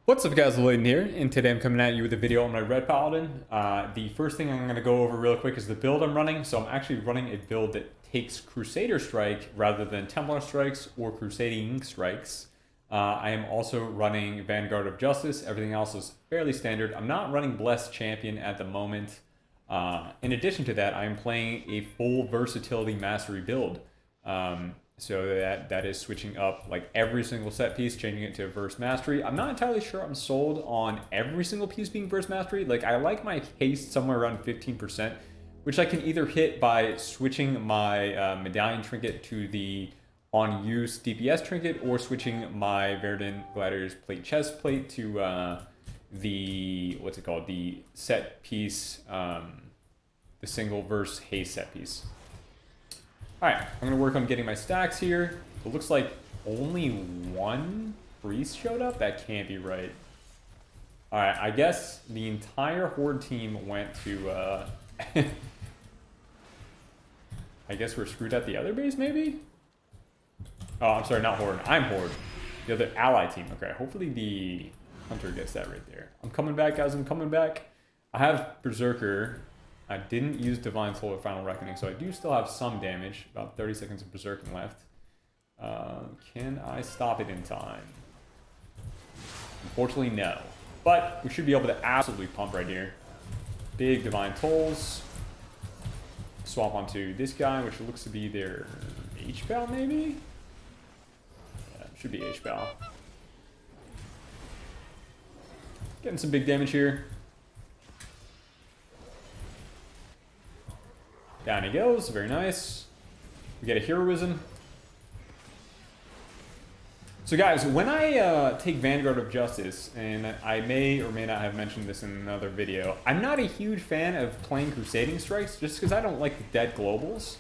What's up guys, Lvladen here, and today I'm coming at you with a video on my Red Paladin. The first thing I'm going to go over real quick is the build I'm running. So I'm actually running a build that takes Crusader Strike rather than Templar Strikes or Crusading Strikes. I am also running Vanguard of Justice. Everything else is fairly standard. I'm not running Blessed Champion at the moment. In addition to that, I'm playing a full versatility mastery build. So that is switching up like every single set piece, changing it to verse mastery. I'm not entirely sure I'm sold on every single piece being verse mastery. Like I like my haste somewhere around 15%, which I can either hit by switching my medallion trinket to the on use DPS trinket, or switching my Verdant Gladiator's plate chest plate to the what's it called, the set piece, the single verse haste set piece. Alright, I'm going to work on getting my stacks here. It looks like only one priest showed up? That can't be right. Alright, I guess the entire Horde team went to, I guess we're screwed at the other base, maybe? Oh, I'm sorry, not Horde. I'm Horde. The other ally team. Okay, hopefully the Hunter gets that right there. I'm coming back, guys. I'm coming back. I have Berserker. I didn't use Divine Soul or Final Reckoning, so I do still have some damage. About 30 seconds of Berserking left. Can I stop it in time? Unfortunately, no. But we should be able to absolutely pump right here. Big Divine Tolls. Swap onto this guy, which looks to be their H-Pal, maybe? Yeah, it should be H-Pal. Getting some big damage here. Down he goes, very nice. We get a heroism. So guys, when I take Vanguard of Justice, and I may or may not have mentioned this in another video, I'm not a huge fan of playing Crusading Strikes just because I don't like the dead globals.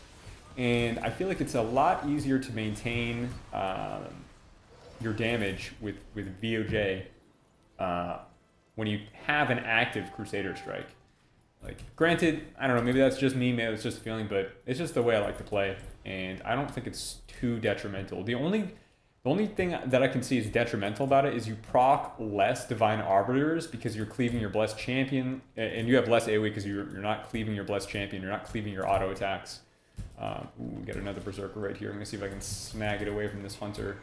And I feel like it's a lot easier to maintain your damage with VOJ when you have an active Crusader Strike. Like, granted, I don't know, maybe that's just me, maybe it's just a feeling, but it's just the way I like to play, and I don't think it's too detrimental. The only thing that I can see is detrimental about it is you proc less Divine Arbiters because you're cleaving your Blessed Champion, and you have less AoE because you're not cleaving your Blessed Champion, you're not cleaving your auto attacks. Ooh, we got another Berserker right here. I'm going to see if I can snag it away from this Hunter.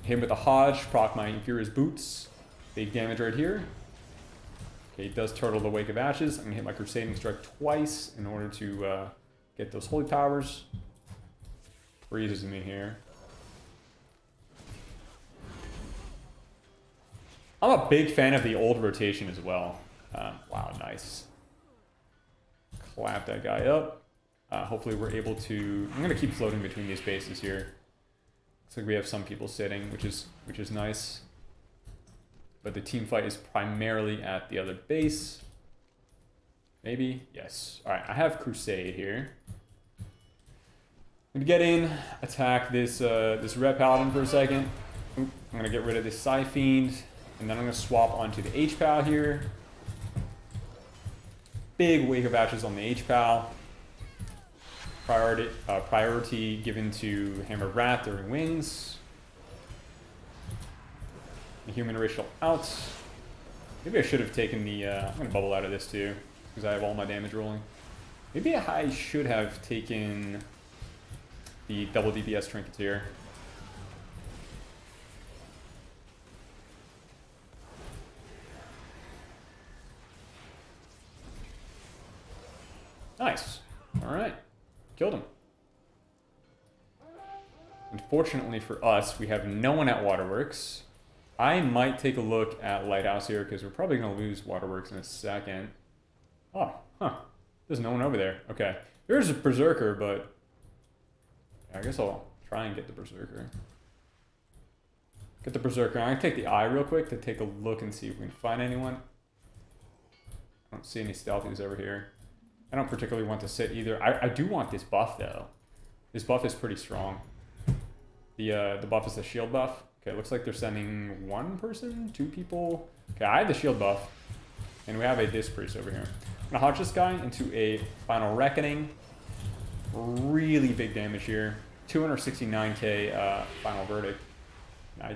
Hit him with a Hodge, proc my Inferior's Boots. Big damage right here. Okay, he does Turtle the Wake of Ashes. I'm going to hit my Crusading Strike twice in order to get those Holy Powers. Freezes me here. I'm a big fan of the old rotation as well. Wow, nice. Clap that guy up. Hopefully we're able to... I'm going to keep floating between these bases here. Looks like we have some people sitting, which is nice. But the team fight is primarily at the other base. Maybe? Yes. Alright, I have Crusade here. I'm going to get in, attack this Red Paladin for a second. Oop, I'm going to get rid of this Psy Fiend. And then I'm going to swap onto the H-Pal here. Big Wake of Ashes on the H-Pal. Priority given to Hammer Wrath during wings. The Human Racial out. Maybe I should have taken the... I'm going to bubble out of this too, because I have all my damage rolling. Maybe I should have taken the double DPS trinkets here. Nice. Alright. Killed him. Unfortunately for us, we have no one at Waterworks. I might take a look at Lighthouse here, because we're probably going to lose Waterworks in a second. Oh, huh. There's no one over there. Okay. There's a Berserker, but... I guess I'll try and get the Berserker. Get the Berserker. I'm going to take the eye real quick to take a look and see if we can find anyone. I don't see any stealthies over here. I don't particularly want to sit either. I do want this buff, though. This buff is pretty strong. The buff is the shield buff. Okay, looks like they're sending one person, two people. Okay, I have the shield buff, and we have a Disc Priest over here. I'm gonna hodge this guy into a Final Reckoning. Really big damage here. 269k Final Verdict. I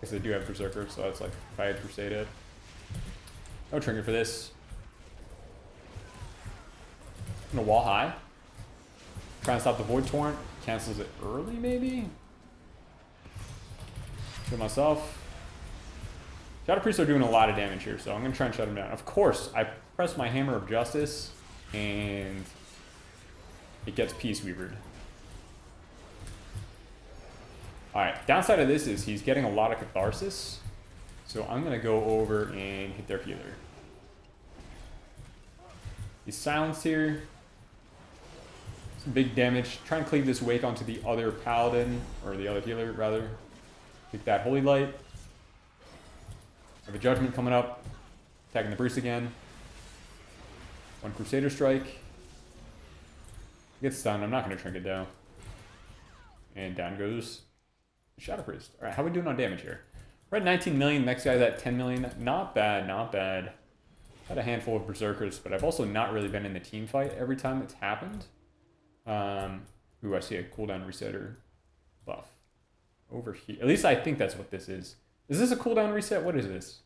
Because they do have Berserker, so that's like if I had Crusade it. No trinket for this. I'm gonna wall high. Try and stop the Void Torrent. Cancels it early, maybe? Kill myself. Shadow Priests are doing a lot of damage here, so I'm gonna try and shut him down. Of course, I press my Hammer of Justice, and it gets Peace Weavered. Alright, downside of this is he's getting a lot of Catharsis, so I'm gonna go over and hit their healer. He's silenced here. Some big damage. Try and cleave this wake onto the other Paladin, or the other healer, rather. Take that Holy Light. I have a Judgment coming up. Attacking the Priest again. One Crusader Strike. Gets stunned. I'm not going to Trinket though. And down goes Shadow Priest. Alright, how are we doing on damage here? We're at 19 million. Next guy's at 10 million. Not bad, not bad. Had a handful of Berserkers, but I've also not really been in the team fight every time it's happened. Ooh, I see a cooldown resetter buff over here. At least I think that's what this is. Is this a cooldown reset? What is this?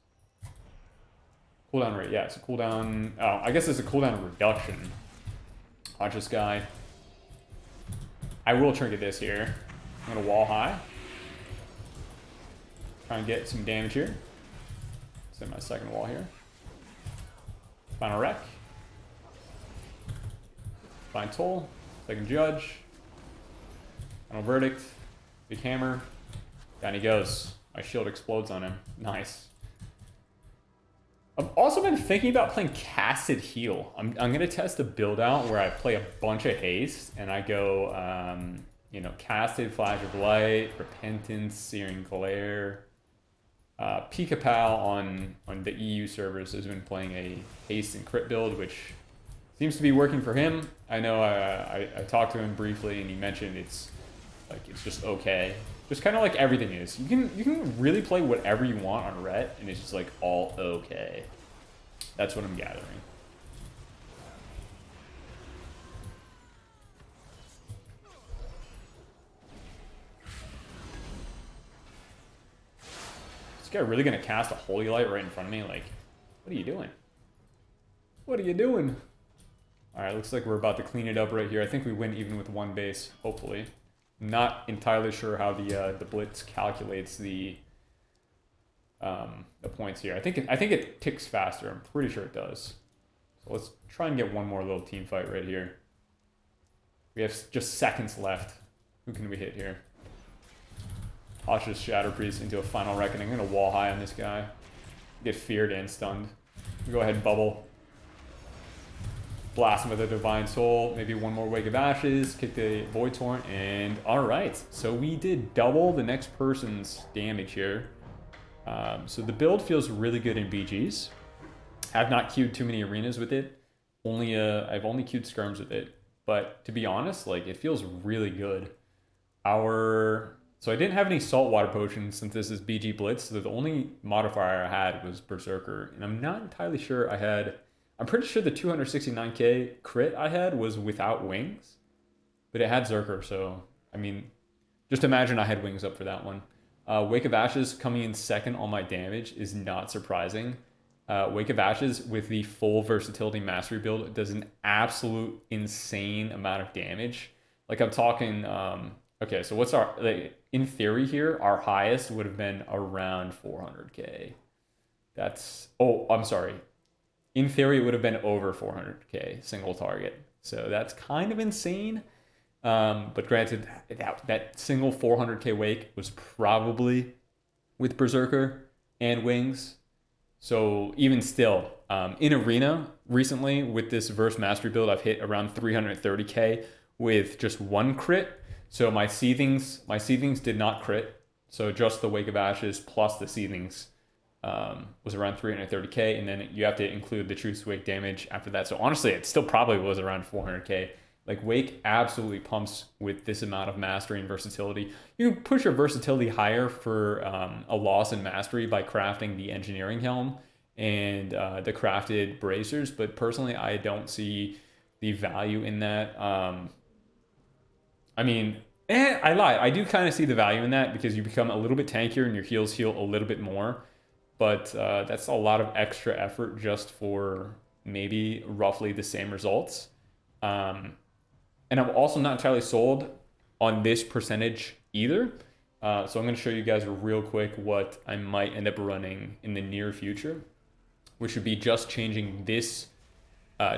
Cooldown rate. Yeah, it's a cooldown. Oh, I guess it's a cooldown reduction. Watch this guy. I will trinket this here. I'm gonna wall high. Try and get some damage here. Send my second wall here. Final wreck. Fine toll. Second judge. Final verdict. Big hammer. Down he goes. My shield explodes on him. Nice. I've also been thinking about playing Casted Heal. I'm going to test a build out where I play a bunch of haste and I go, you know, Casted, Flash of Light, Repentance, Searing Glare. Pika-Pal on the EU servers has been playing a haste and crit build, which seems to be working for him. I know I talked to him briefly and he mentioned it's just okay. Just kind of like everything is. You can really play whatever you want on Ret and it's just like all okay. That's what I'm gathering. Is this guy really gonna cast a Holy Light right in front of me? Like, what are you doing? What are you doing? Alright, looks like we're about to clean it up right here. I think we win even with one base, hopefully. Not entirely sure how the Blitz calculates the points here. I think it ticks faster. I'm pretty sure it does. So let's try and get one more little team fight right here. We have just seconds left. Who can we hit here? Cautious Shadow Priest into a final reckoning. I'm gonna wall high on this guy. Get feared and stunned. Go ahead and bubble. Blast him with a Divine Soul, maybe one more Wake of Ashes, kick the Void Torrent, and alright. So we did double the next person's damage here. So the build feels really good in BGs. I've not queued too many arenas with it. I've only queued skirms with it. But to be honest, like it feels really good. So I didn't have any saltwater potions since this is BG Blitz, so the only modifier I had was Berserker. And I'm not entirely sure I'm pretty sure the 269k crit I had was without wings, but it had Zerker, so, I mean, just imagine I had wings up for that one. Wake of Ashes coming in second on my damage is not surprising. Wake of Ashes with the full versatility mastery build does an absolute insane amount of damage. Like I'm talking, okay, so what's our, like, in theory here, our highest would have been around 400k. I'm sorry. In theory, it would have been over 400k single target. So that's kind of insane. But granted, that single 400k wake was probably with Berserker and Wings. So even still, in Arena recently with this Verse Mastery build, I've hit around 330k with just one crit. So my Seethings did not crit. So just the Wake of Ashes plus the Seethings was around 330k, and then you have to include the Truce Wake damage after that. So honestly, it still probably was around 400k. Like Wake absolutely pumps with this amount of mastery and versatility. You can push your versatility higher for a loss in mastery by crafting the Engineering Helm and the crafted bracers, but personally I don't see the value in that. I mean, I lied. I do kind of see the value in that because you become a little bit tankier and your heals heal a little bit more. But that's a lot of extra effort just for maybe roughly the same results. And I'm also not entirely sold on this percentage either. So I'm going to show you guys real quick what I might end up running in the near future, which would be just changing this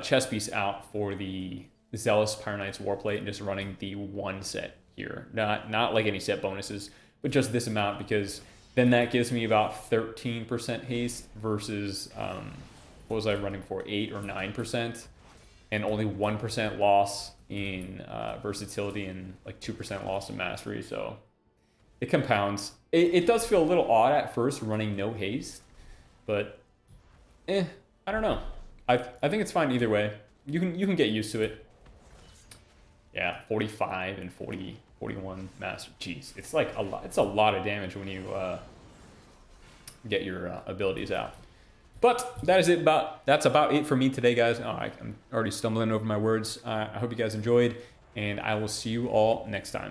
chest piece out for the Zealous Pyre Knight's Warplate and just running the one set here. Not like any set bonuses, but just this amount, because then that gives me about 13% haste versus, what was I running for, 8 or 9%, and only 1% loss in versatility and like 2% loss in mastery. So it compounds. It does feel a little odd at first running no haste, but I don't know. I think it's fine either way. You can get used to it. Yeah, 45 and 41 master. Jeez, it's like a lot. It's a lot of damage when you get your abilities out. But that is it. That's about it for me today, guys. Oh, I'm already stumbling over my words. I hope you guys enjoyed, and I will see you all next time.